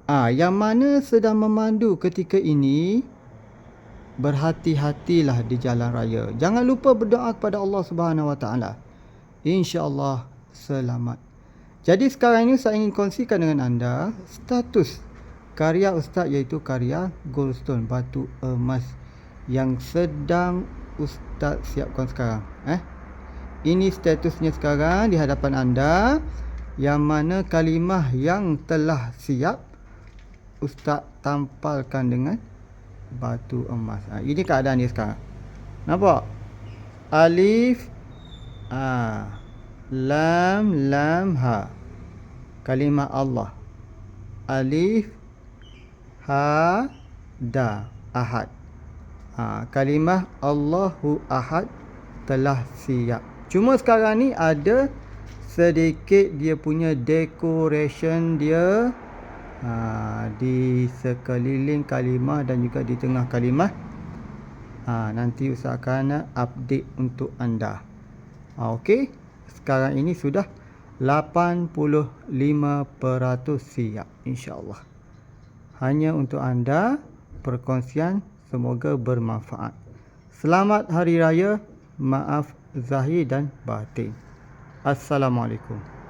Yang mana sedang memandu ketika ini, berhati-hatilah di jalan raya. Jangan lupa berdoa kepada Allah Subhanahu Wa Taala. InsyaAllah selamat. Jadi sekarang ini saya ingin kongsikan dengan anda status karya Ustaz, iaitu karya Goldstone, batu emas, yang sedang Ustaz siapkan sekarang. Ini statusnya sekarang di hadapan anda, yang mana kalimah yang telah siap Ustaz tampalkan dengan batu emas. Ini keadaan dia sekarang. Nampak? Alif, lam, ha. Kalimah Allah. Alif, ha, da, ahad. Kalimah Allahu Ahad telah siap. Cuma sekarang ni ada sedikit dia punya decoration dia di sekeliling kalimah dan juga di tengah kalimah. Nanti Ustaz akan update untuk anda. Okey, sekarang ini sudah 85% siap, insya-Allah. Hanya untuk anda perkongsian, semoga bermanfaat. Selamat Hari Raya, maaf zahir dan batin. Assalamualaikum.